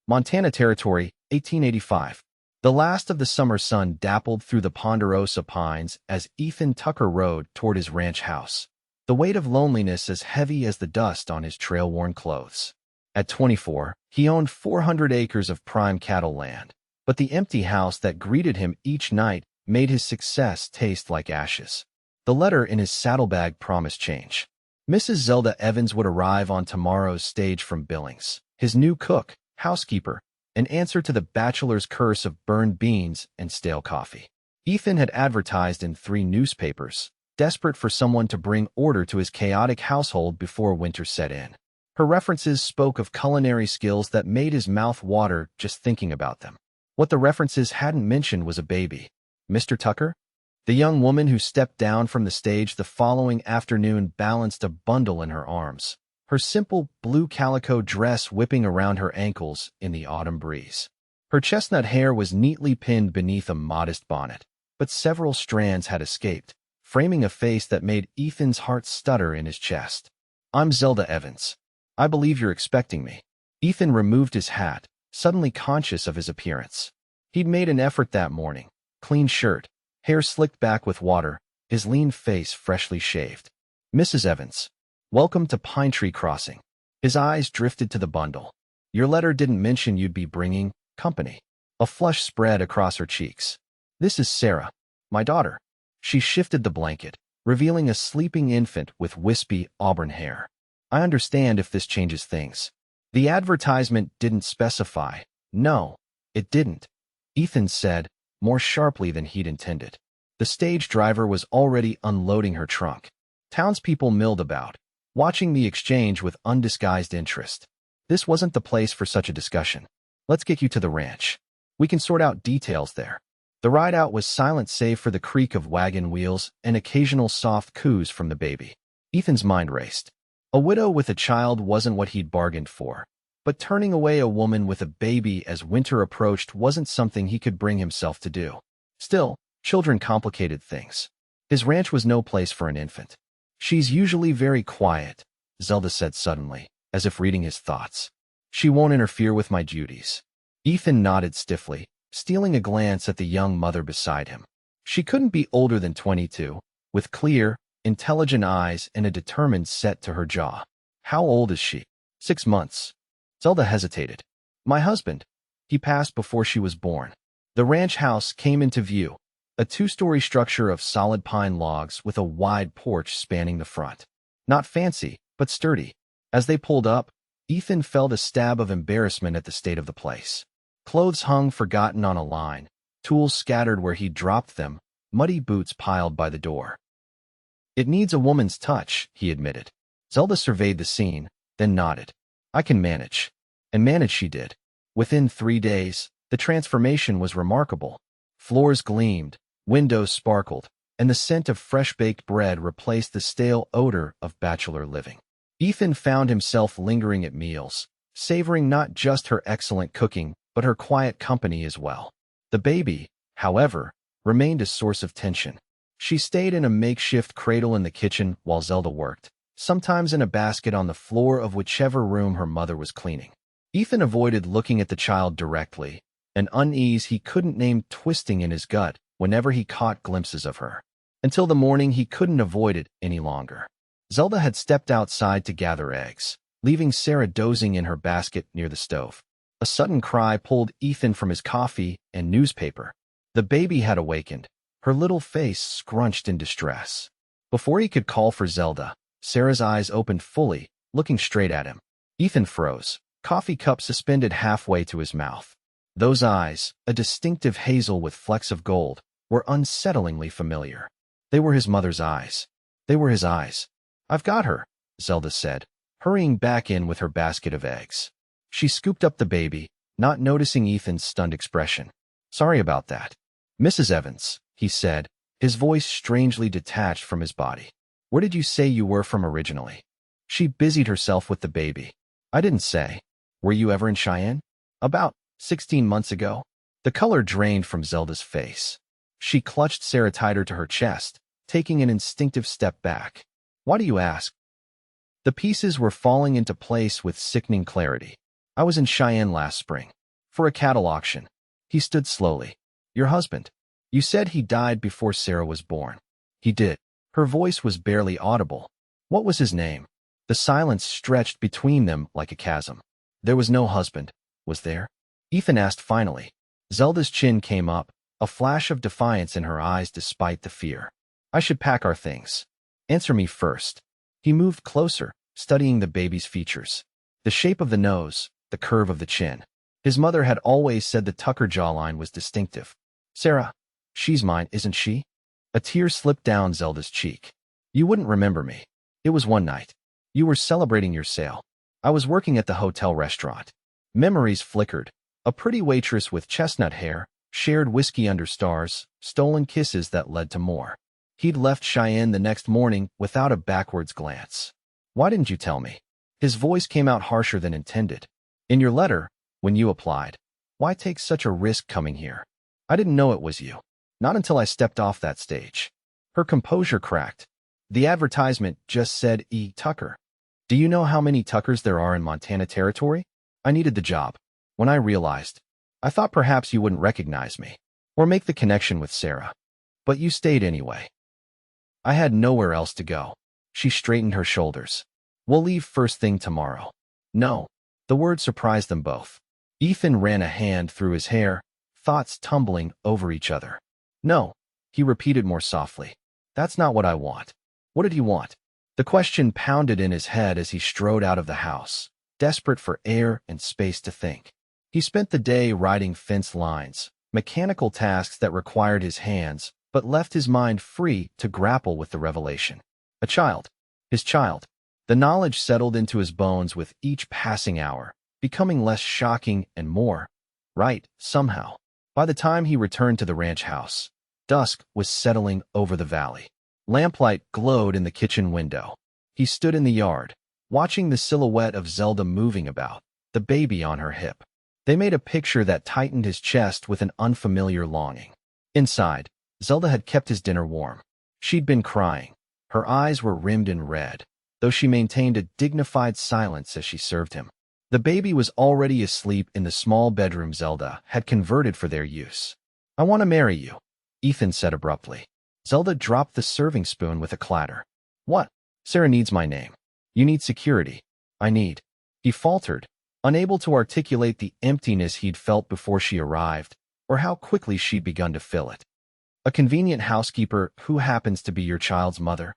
Montana Territory, 1885. The last of the summer sun dappled through the ponderosa pines as Ethan Tucker rode toward his ranch house, the weight of loneliness as heavy as the dust on his trail-worn clothes. At 24, he owned 400 acres of prime cattle land, but the empty house that greeted him each night made his success taste like ashes. The letter in his saddlebag promised change. Mrs. Zelda Evans would arrive on tomorrow's stage from Billings, his new cook, housekeeper, an answer to the bachelor's curse of burned beans and stale coffee. Ethan had advertised in 3 newspapers, desperate for someone to bring order to his chaotic household before winter set in. Her references spoke of culinary skills that made his mouth water just thinking about them. What the references hadn't mentioned was a baby. Mr. Tucker? The young woman who stepped down from the stage the following afternoon balanced a bundle in her arms, her simple blue calico dress whipping around her ankles in the autumn breeze. Her chestnut hair was neatly pinned beneath a modest bonnet, but several strands had escaped, framing a face that made Ethan's heart stutter in his chest. "I'm Zelda Evans. I believe you're expecting me." Ethan removed his hat, suddenly conscious of his appearance. He'd made an effort that morning. Clean shirt, hair slicked back with water, his lean face freshly shaved. "Mrs. Evans, welcome to Pine Tree Crossing." His eyes drifted to the bundle. "Your letter didn't mention you'd be bringing company." A flush spread across her cheeks. "This is Sarah, my daughter." She shifted the blanket, revealing a sleeping infant with wispy auburn hair. "I understand if this changes things." The advertisement didn't specify. No, it didn't, Ethan said, more sharply than he'd intended. The stage driver was already unloading her trunk. Townspeople milled about, watching the exchange with undisguised interest. This wasn't the place for such a discussion. "Let's get you to the ranch. We can sort out details there." The ride out was silent save for the creak of wagon wheels and occasional soft coos from the baby. Ethan's mind raced. A widow with a child wasn't what he'd bargained for, but turning away a woman with a baby as winter approached wasn't something he could bring himself to do. Still, children complicated things. His ranch was no place for an infant. "She's usually very quiet," Zelda said suddenly, as if reading his thoughts. "She won't interfere with my duties." Ethan nodded stiffly, stealing a glance at the young mother beside him. She couldn't be older than 22, with clear, intelligent eyes and a determined set to her jaw. "How old is she?" 6 months. Zelda hesitated. "My husband. He passed before she was born." The ranch house came into view, a 2-story structure of solid pine logs with a wide porch spanning the front. Not fancy, but sturdy. As they pulled up, Ethan felt a stab of embarrassment at the state of the place. Clothes hung forgotten on a line, tools scattered where he'd dropped them, muddy boots piled by the door. "It needs a woman's touch," he admitted. Zelda surveyed the scene, then nodded. "I can manage." And manage she did. Within 3 days, the transformation was remarkable. Floors gleamed, windows sparkled, and the scent of fresh-baked bread replaced the stale odor of bachelor living. Ethan found himself lingering at meals, savoring not just her excellent cooking, but her quiet company as well. The baby, however, remained a source of tension. She stayed in a makeshift cradle in the kitchen while Zelda worked, sometimes in a basket on the floor of whichever room her mother was cleaning. Ethan avoided looking at the child directly, an unease he couldn't name twisting in his gut whenever he caught glimpses of her. Until the morning he couldn't avoid it any longer. Zelda had stepped outside to gather eggs, leaving Sarah dozing in her basket near the stove. A sudden cry pulled Ethan from his coffee and newspaper. The baby had awakened, her little face scrunched in distress. Before he could call for Zelda, Sarah's eyes opened fully, looking straight at him. Ethan froze, coffee cup suspended halfway to his mouth. Those eyes, a distinctive hazel with flecks of gold, were unsettlingly familiar. They were his mother's eyes. They were his eyes. "I've got her," Zelda said, hurrying back in with her basket of eggs. She scooped up the baby, not noticing Ethan's stunned expression. "Sorry about that." "Mrs. Evans," he said, his voice strangely detached from his body. "Where did you say you were from originally?" She busied herself with the baby. "I didn't say. Were you ever in Cheyenne?" "About 16 months ago." The color drained from Zelda's face. She clutched Sarah tighter to her chest, taking an instinctive step back. "Why do you ask?" The pieces were falling into place with sickening clarity. I was in Cheyenne last spring. For a cattle auction. He stood slowly. Your husband. You said he died before Sarah was born. He did. Her voice was barely audible. What was his name? The silence stretched between them like a chasm. There was no husband, was there? Ethan asked finally. Zelda's chin came up, a flash of defiance in her eyes despite the fear. I should pack our things. Answer me first. He moved closer, studying the baby's features. The shape of the nose, the curve of the chin. His mother had always said the Tucker jawline was distinctive. Sarah, she's mine, isn't she? A tear slipped down Zelda's cheek. You wouldn't remember me. It was one night. You were celebrating your sale. I was working at the hotel restaurant. Memories flickered. A pretty waitress with chestnut hair, shared whiskey under stars, stolen kisses that led to more. He'd left Cheyenne the next morning without a backwards glance. Why didn't you tell me? His voice came out harsher than intended. In your letter, when you applied. Why take such a risk coming here? I didn't know it was you. Not until I stepped off that stage. Her composure cracked. The advertisement just said E. Tucker. Do you know how many Tuckers there are in Montana Territory? I needed the job. When I realized, I thought perhaps you wouldn't recognize me or make the connection with Sarah. But you stayed anyway. I had nowhere else to go. She straightened her shoulders. We'll leave first thing tomorrow. No. The word surprised them both. Ethan ran a hand through his hair, thoughts tumbling over each other. No, he repeated more softly. That's not what I want. What did he want? The question pounded in his head as he strode out of the house, desperate for air and space to think. He spent the day writing fence lines, mechanical tasks that required his hands, but left his mind free to grapple with the revelation. A child. His child. The knowledge settled into his bones with each passing hour, becoming less shocking and more right, somehow. By the time he returned to the ranch house, dusk was settling over the valley. Lamplight glowed in the kitchen window. He stood in the yard, watching the silhouette of Zelda moving about, the baby on her hip. They made a picture that tightened his chest with an unfamiliar longing. Inside, Zelda had kept his dinner warm. She'd been crying. Her eyes were rimmed in red, though she maintained a dignified silence as she served him. The baby was already asleep in the small bedroom Zelda had converted for their use. I want to marry you, Ethan said abruptly. Zelda dropped the serving spoon with a clatter. What? Sarah needs my name. You need security. I need. He faltered, unable to articulate the emptiness he'd felt before she arrived, or how quickly she'd begun to fill it. A convenient housekeeper who happens to be your child's mother.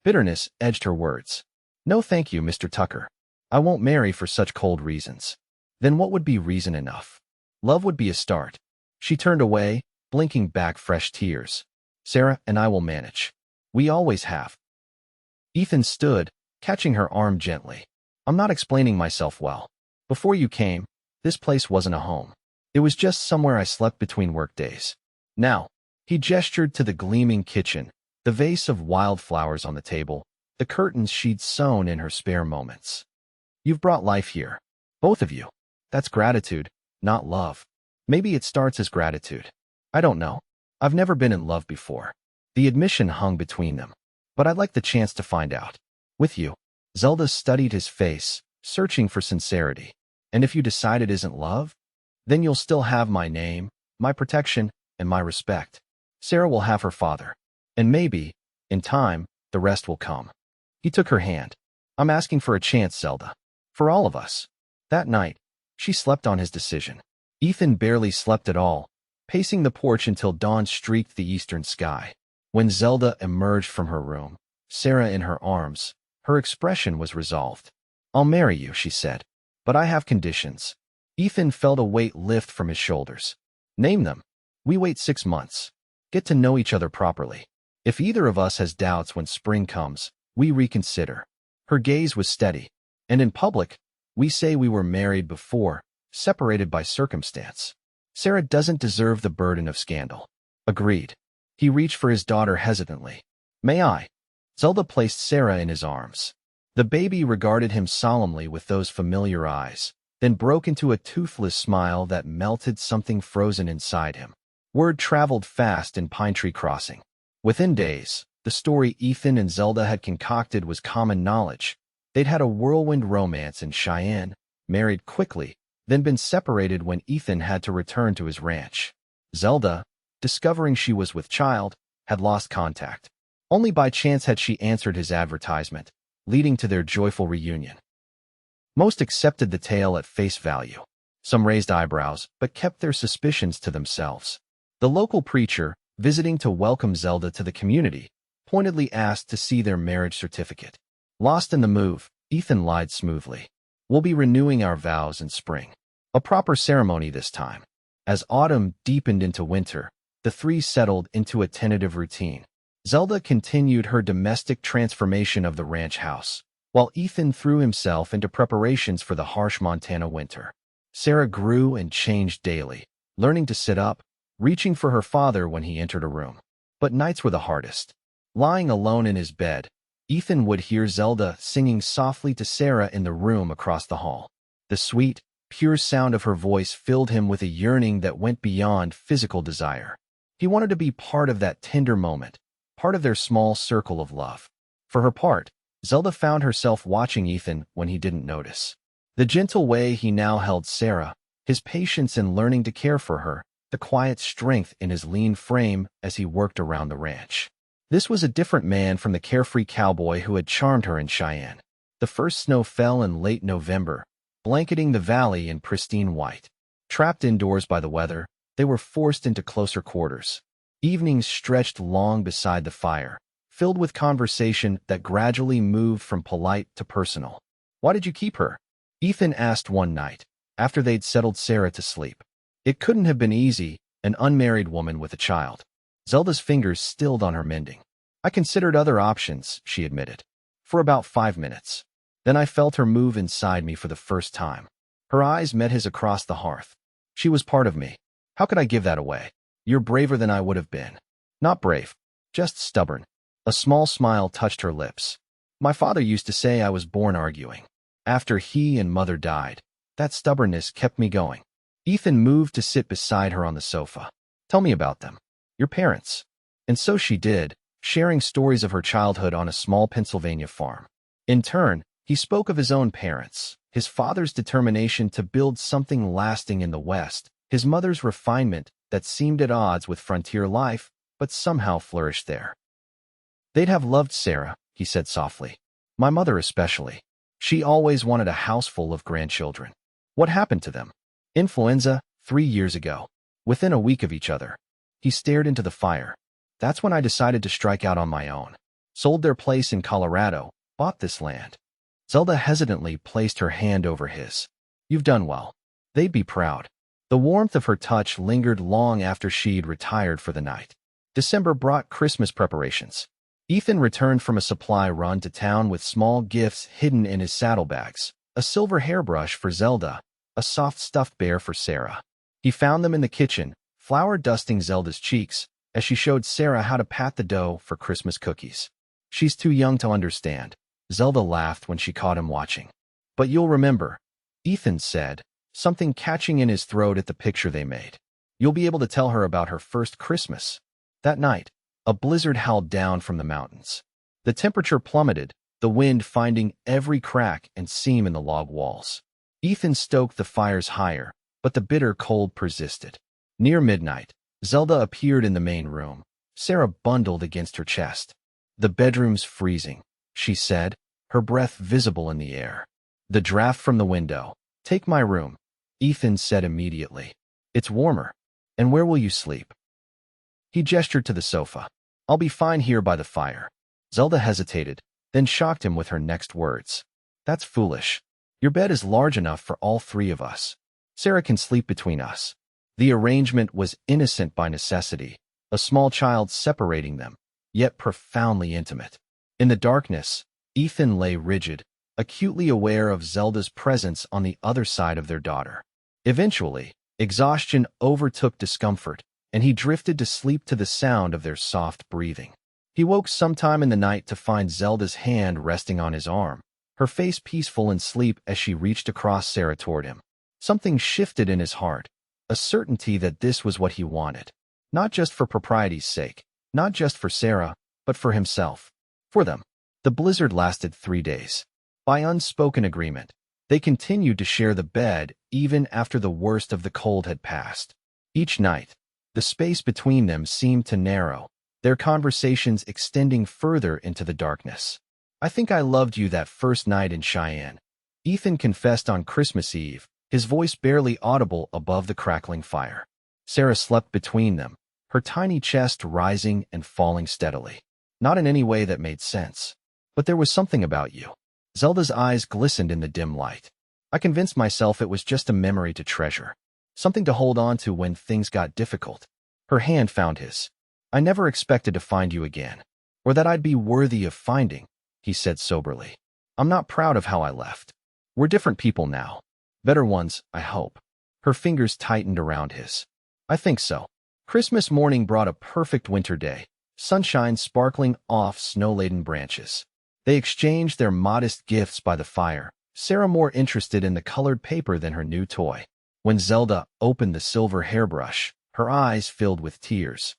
Bitterness edged her words. No thank you, Mr. Tucker. I won't marry for such cold reasons. Then what would be reason enough? Love would be a start. She turned away, blinking back fresh tears. Sarah and I will manage. We always have. Ethan stood, catching her arm gently. I'm not explaining myself well. Before you came, this place wasn't a home. It was just somewhere I slept between workdays. Now, he gestured to the gleaming kitchen, the vase of wildflowers on the table, the curtains she'd sewn in her spare moments. You've brought life here. Both of you. That's gratitude, not love. Maybe it starts as gratitude. I don't know. I've never been in love before. The admission hung between them. But I'd like the chance to find out. With you. Zelda studied his face, searching for sincerity. And if you decide it isn't love, then you'll still have my name, my protection, and my respect. Sarah will have her father. And maybe, in time, the rest will come. He took her hand. I'm asking for a chance, Zelda. For all of us. That night, she slept on his decision. Ethan barely slept at all, pacing the porch until dawn streaked the eastern sky. When Zelda emerged from her room, Sarah in her arms, her expression was resolved. I'll marry you, she said. But I have conditions. Ethan felt a weight lift from his shoulders. Name them. We wait 6 months. Get to know each other properly. If either of us has doubts when spring comes, we reconsider. Her gaze was steady. And in public, we say we were married before, separated by circumstance. Sarah doesn't deserve the burden of scandal. Agreed. He reached for his daughter hesitantly. May I? Zelda placed Sarah in his arms. The baby regarded him solemnly with those familiar eyes, then broke into a toothless smile that melted something frozen inside him. Word traveled fast in Pine Tree Crossing. Within days, the story Ethan and Zelda had concocted was common knowledge. They'd had a whirlwind romance in Cheyenne, married quickly, then been separated when Ethan had to return to his ranch. Zelda, discovering she was with child, had lost contact. Only by chance had she answered his advertisement, leading to their joyful reunion. Most accepted the tale at face value. Some raised eyebrows, but kept their suspicions to themselves. The local preacher, visiting to welcome Zelda to the community, pointedly asked to see their marriage certificate. Lost in the move, Ethan lied smoothly. We'll be renewing our vows in spring. A proper ceremony this time. As autumn deepened into winter, the three settled into a tentative routine. Zelda continued her domestic transformation of the ranch house, while Ethan threw himself into preparations for the harsh Montana winter. Sarah grew and changed daily, learning to sit up, reaching for her father when he entered a room. But nights were the hardest. Lying alone in his bed, Ethan would hear Zelda singing softly to Sarah in the room across the hall. The sweet, pure sound of her voice filled him with a yearning that went beyond physical desire. He wanted to be part of that tender moment, part of their small circle of love. For her part, Zelda found herself watching Ethan when he didn't notice. The gentle way he now held Sarah, his patience in learning to care for her, the quiet strength in his lean frame as he worked around the ranch. This was a different man from the carefree cowboy who had charmed her in Cheyenne. The first snow fell in late November, blanketing the valley in pristine white. Trapped indoors by the weather, they were forced into closer quarters. Evenings stretched long beside the fire, filled with conversation that gradually moved from polite to personal. "Why did you keep her?" Ethan asked one night, after they'd settled Sarah to sleep. It couldn't have been easy, an unmarried woman with a child. Zelda's fingers stilled on her mending. "I considered other options," she admitted. "For about 5 minutes. Then I felt her move inside me for the first time. Her eyes met his across the hearth. She was part of me. How could I give that away? You're braver than I would have been." "Not brave. Just stubborn." A small smile touched her lips. "My father used to say I was born arguing. After he and mother died, that stubbornness kept me going." Ethan moved to sit beside her on the sofa. "Tell me about them. Your parents." And so she did, sharing stories of her childhood on a small Pennsylvania farm. In turn, he spoke of his own parents, his father's determination to build something lasting in the West, his mother's refinement that seemed at odds with frontier life, but somehow flourished there. "They'd have loved Sarah," he said softly. "My mother especially. She always wanted a house full of grandchildren. What happened to them?" "Influenza, 3 years ago. Within a week of each other." He stared into the fire. "That's when I decided to strike out on my own. Sold their place in Colorado, bought this land." Zelda hesitantly placed her hand over his. "You've done well. They'd be proud." The warmth of her touch lingered long after she'd retired for the night. December brought Christmas preparations. Ethan returned from a supply run to town with small gifts hidden in his saddlebags, a silver hairbrush for Zelda, a soft stuffed bear for Sarah. He found them in the kitchen, flour dusting Zelda's cheeks, as she showed Sarah how to pat the dough for Christmas cookies. "She's too young to understand." Zelda laughed when she caught him watching. "But you'll remember," Ethan said, something catching in his throat at the picture they made. "You'll be able to tell her about her first Christmas." That night, a blizzard howled down from the mountains. The temperature plummeted, the wind finding every crack and seam in the log walls. Ethan stoked the fires higher, but the bitter cold persisted. Near midnight, Zelda appeared in the main room, Sarah bundled against her chest. "The bedroom's freezing," she said, her breath visible in the air. "The draft from the window. Take my room," Ethan said immediately. "It's warmer. And where will you sleep?" He gestured to the sofa. "I'll be fine here by the fire." Zelda hesitated, then shocked him with her next words. "That's foolish. Your bed is large enough for all 3 of us. Sarah can sleep between us." The arrangement was innocent by necessity, a small child separating them, yet profoundly intimate. In the darkness, Ethan lay rigid, acutely aware of Zelda's presence on the other side of their daughter. Eventually, exhaustion overtook discomfort, and he drifted to sleep to the sound of their soft breathing. He woke sometime in the night to find Zelda's hand resting on his arm, her face peaceful in sleep as she reached across Sarah toward him. Something shifted in his heart, a certainty that this was what he wanted. Not just for propriety's sake, not just for Sarah, but for himself. For them. The blizzard lasted 3 days. By unspoken agreement, They continued to share the bed even after the worst of the cold had passed. Each night, the space between them seemed to narrow, their conversations extending further into the darkness. "I think I loved you that first night in Cheyenne," Ethan confessed on Christmas Eve, his voice barely audible above the crackling fire. Sarah slept between them, her tiny chest rising and falling steadily. "Not in any way that made sense. But there was something about you." Zelda's eyes glistened in the dim light. "I convinced myself it was just a memory to treasure, something to hold on to when things got difficult." Her hand found his. "I never expected to find you again, or that I'd be worthy of finding," he said soberly. "I'm not proud of how I left. We're different people now. Better ones, I hope." Her fingers tightened around his. "I think so." Christmas morning brought a perfect winter day, sunshine sparkling off snow-laden branches. They exchanged their modest gifts by the fire, Sarah more interested in the colored paper than her new toy. When Zelda opened the silver hairbrush, her eyes filled with tears.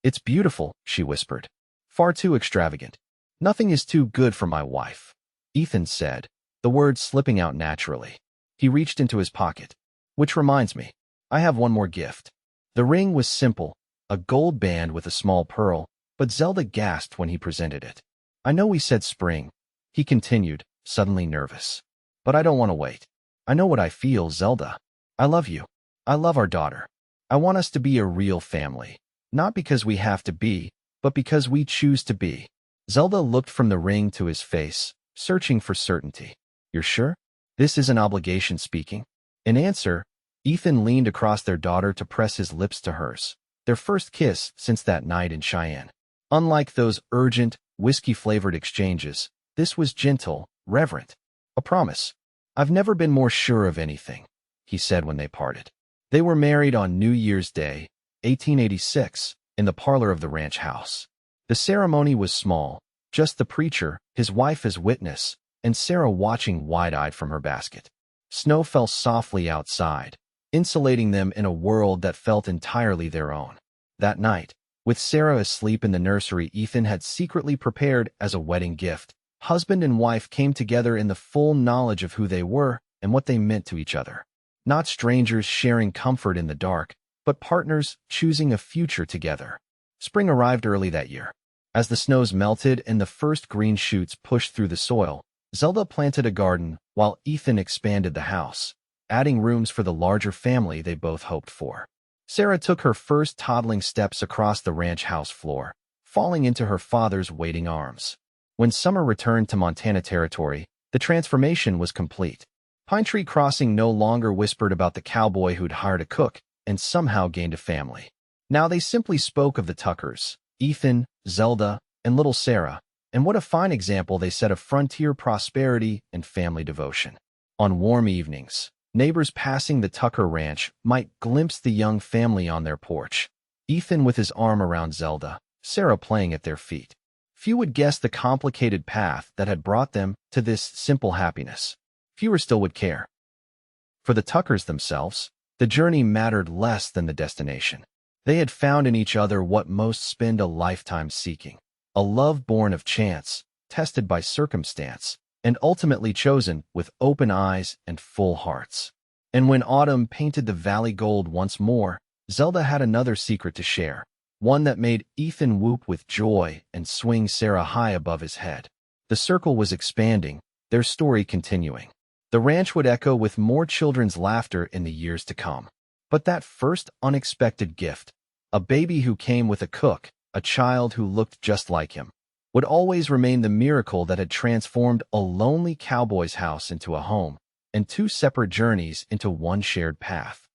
"It's beautiful," she whispered. "Far too extravagant. Nothing is too good for my wife," Ethan said, the words slipping out naturally. He reached into his pocket. "Which reminds me, I have one more gift." The ring was simple, a gold band with a small pearl, but Zelda gasped when he presented it. "I know we said spring," he continued, suddenly nervous. "But I don't want to wait. I know what I feel, Zelda. I love you. I love our daughter. I want us to be a real family. Not because we have to be, but because we choose to be." Zelda looked from the ring to his face, searching for certainty. "You're sure? This isn't obligation speaking?" In answer, Ethan leaned across their daughter to press his lips to hers, their first kiss since that night in Cheyenne. Unlike those urgent, whiskey-flavored exchanges, this was gentle, reverent. "A promise. I've never been more sure of anything," he said when they parted. They were married on New Year's Day, 1886, in the parlor of the ranch house. The ceremony was small, just the preacher, his wife as witness, and Sarah watching wide-eyed from her basket. Snow fell softly outside, insulating them in a world that felt entirely their own. That night, with Sarah asleep in the nursery Ethan had secretly prepared as a wedding gift, husband and wife came together in the full knowledge of who they were and what they meant to each other. Not strangers sharing comfort in the dark, but partners choosing a future together. Spring arrived early that year. As the snows melted and the first green shoots pushed through the soil, Zelda planted a garden while Ethan expanded the house, adding rooms for the larger family they both hoped for. Sarah took her first toddling steps across the ranch house floor, falling into her father's waiting arms. When summer returned to Montana territory, the transformation was complete. Pine Tree Crossing no longer whispered about the cowboy who'd hired a cook and somehow gained a family. Now they simply spoke of the Tuckers, Ethan, Zelda, and little Sarah, and what a fine example they set of frontier prosperity and family devotion. On warm evenings, neighbors passing the Tucker Ranch might glimpse the young family on their porch, Ethan with his arm around Zelda, Sarah playing at their feet. Few would guess the complicated path that had brought them to this simple happiness. Fewer still would care. For the Tuckers themselves, the journey mattered less than the destination. They had found in each other what most spend a lifetime seeking, a love born of chance, tested by circumstance, and ultimately chosen with open eyes and full hearts. And when autumn painted the valley gold once more, Zelda had another secret to share, one that made Ethan whoop with joy and swing Sarah high above his head. The circle was expanding, their story continuing. The ranch would echo with more children's laughter in the years to come. But that first unexpected gift, a baby who came with a cook, a child who looked just like him, would always remain the miracle that had transformed a lonely cowboy's house into a home, and two separate journeys into one shared path.